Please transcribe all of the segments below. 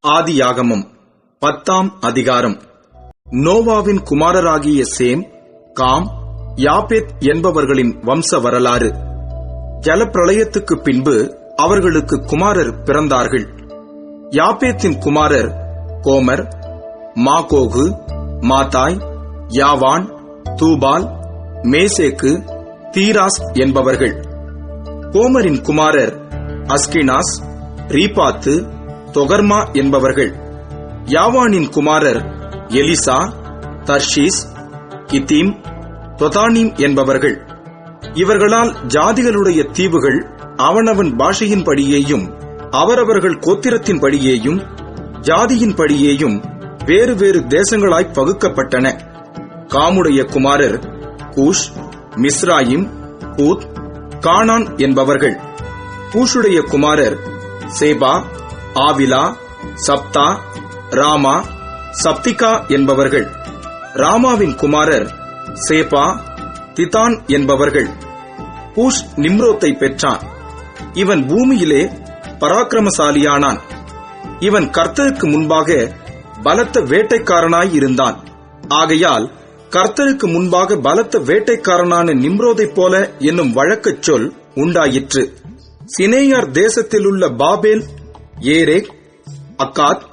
ஆதியாகமம் 10ஆம் அதிகாரம். நோவாவின் குமாரராகிய சேம், காம், யாப்பேத் என்பவர்களின் வம்ச வரலாறு. ஜலப்பிரளயத்துக்குப் பின்பு அவர்களுக்கு குமாரர் பிறந்தார்கள். யாப்பேத்தின் குமாரர் கோமர், மாகோகு, மாதாய், யாவான், தூபால், மேசேக்கு, தீராஸ் என்பவர்கள். கோமரின் குமாரர் அஸ்கினாஸ், ரீபாத்து, தொகர்மா என்பவர்கள். யாவானின் குமாரர் எலிசா, தர்ஷீஸ், கித்தீம், தொதானீம் என்பவர்கள். இவர்களால் ஜாதிகளுடைய தீவுகள் அவனவன் பாஷையின்படியேயும் அவரவர்கள் கோத்திரத்தின்படியேயும் ஜாதியின்படியேயும் வேறு வேறு தேசங்களாய் பகுக்கப்பட்டன. காமுடைய குமாரர் கூஷ், மிஸ்ராயிம், பூத், கானான் என்பவர்கள். கூஷுடைய குமாரர் சேபா, ஆவிலா, சப்தா, ராமா, சப்திகா என்பவர்கள். ராமாவின் குமாரர் சேபா, திதான் என்பவர்கள். கூஷ் நிம்ரோத்தை பெற்றான். இவன் பூமியிலே பராக்கிரமசாலியானான். இவன் கர்த்தருக்கு முன்பாக பலத்த வேட்டைக்காரனாயிருந்தான். ஆகையால் கர்த்தருக்கு முன்பாக பலத்த வேட்டைக்காரனான நிம்ரோதைப் போல என்னும் வழக்கச் சொல் உண்டாயிற்று. சினேயார் தேசத்திலுள்ள பாபேல், ஏரேக், அக்காத்,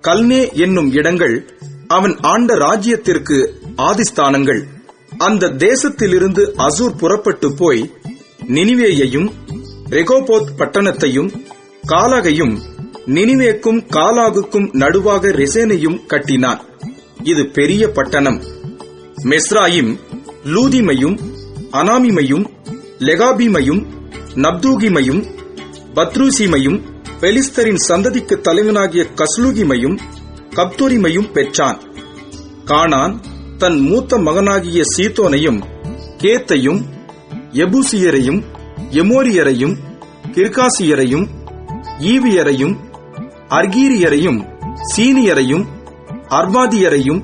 கல்னே என்னும் இடங்கள் அவன் ஆண்ட ராஜ்யத்திற்கு ஆதிஸ்தானங்கள். அந்த தேசத்திலிருந்து அசூர் புறப்பட்டு போய் நினிவேயையும் ரெகோபோத் பட்டணத்தையும் காலாகையும் நினிவேக்கும் காலாகுக்கும் நடுவாக ரெசேனையும் கட்டினான். இது பெரிய பட்டணம். மெஸ்ராயிம் லூதிமையும் அனாமிமையும் லெகாபீமையும் நப்தூகிமையும் பத்ரூசிமையும் பெலிஸ்தரின் சந்ததிக்கு தலைவனாகிய கஸ்லூகிமையும் கப்தோரிமையும் பெற்றான். கானான் தன் மூத்த மகனாகிய சீதோனையும் கேத்தையும் எபூசியரையும் எமோரியரையும் கிர்காசியரையும் ஈவியரையும் அர்கீரியரையும் சீனியரையும் அர்வாதியரையும்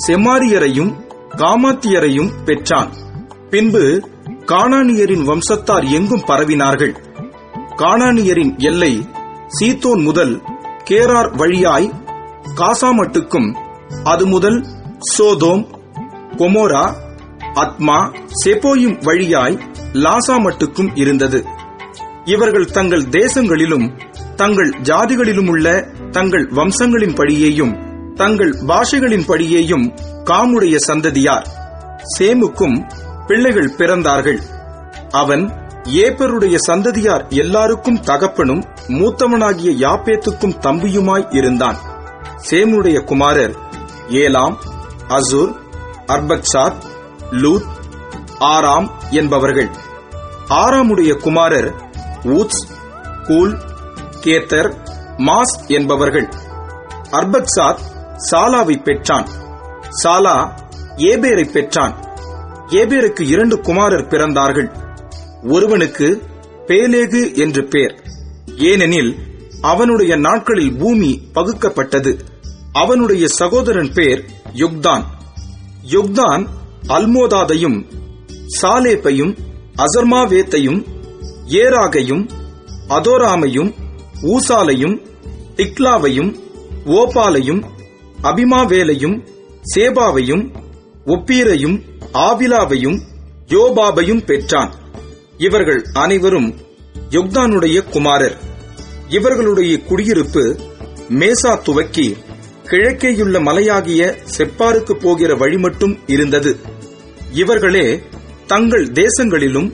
செமாரியரையும் காமாத்தியரையும் பெற்றான். பின்பு கானானியரின் வம்சத்தார் எங்கும் பரவினார்கள். கானானியரின் எல்லை சீதோன் முதல் கேரார் வழியாய் காசாமட்டுக்கும், அது முதல் சோதோம், கொமோரா, அத்மா, செபோயும் வழியாய் லாசாமட்டுக்கும் இருந்தது. இவர்கள் தங்கள் தேசங்களிலும் தங்கள் ஜாதிகளிலுமுள்ள தங்கள் வம்சங்களின் படியேயும் தங்கள் பாஷைகளின் படியேயும் காமுடைய சந்ததியார். சேமுக்கும் பிள்ளைகள் பிறந்தார்கள். அவன் ஏப்பருடைய சந்ததியார் எல்லாருக்கும் தகப்பனும் மூத்தவனாகிய யாப்பேத்துக்கும் தம்பியுமாய் இருந்தான். சேமுடைய குமாரர் ஏலாம், அசூர், அர்பக்சாத், லூத், ஆராம் என்பவர்கள். ஆராமுடைய குமாரர் ஊத்ஸ், கூல், கேத்தர், மாஸ் என்பவர்கள். அர்பக்சாத் சாலாவை பெற்றான். சாலா ஏபேரை பெற்றான். ஏபேருக்கு 2 குமாரர் பிறந்தார்கள். ஒருவனுக்கு பேலேகு என்று பேர், ஏனெனில் அவனுடைய நாட்களில் பூமி பகுக்கப்பட்டது. அவனுடைய சகோதரன் பேர் யுக்தான். யுக்தான் அல்மோதாதையும் சாலேப்பையும் அசர்மாவேத்தையும் ஏராகையும் அதோராமையும் ஊசாலையும் திக்லாவையும் ஓபாலையும் அபிமாவேலையும் சேபாவையும் ஒப்பீரையும் ஆவிலாவையும் யோபாபையும் பெற்றான். இவர்கள் அனைவரும் யுக்தானுடைய குமாரர். இவர்களுடைய குடியிருப்பு மேசா துவக்கி கிழக்கேயுள்ள மலையாகிய செப்பாருக்கு போகிற வழி மட்டும் இருந்தது. இவர்களே தங்கள் தேசங்களிலும்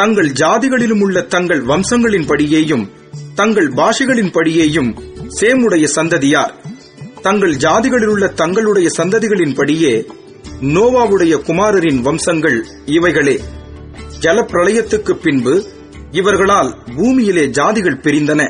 தங்கள் ஜாதிகளிலும் உள்ள தங்கள் வம்சங்களின் படியேயும் தங்கள் பாஷைகளின் படியேயும் சேமுடைய சந்ததியார். தங்கள் ஜாதிகளிலுள்ள தங்களுடைய சந்ததிகளின் படியே நோவாவுடைய குமாரரின் வம்சங்கள் இவைகளே. ஜலப்பிரளயத்துக்குப் பின்பு இவர்களால் பூமியிலே ஜாதிகள் பிரிந்தன.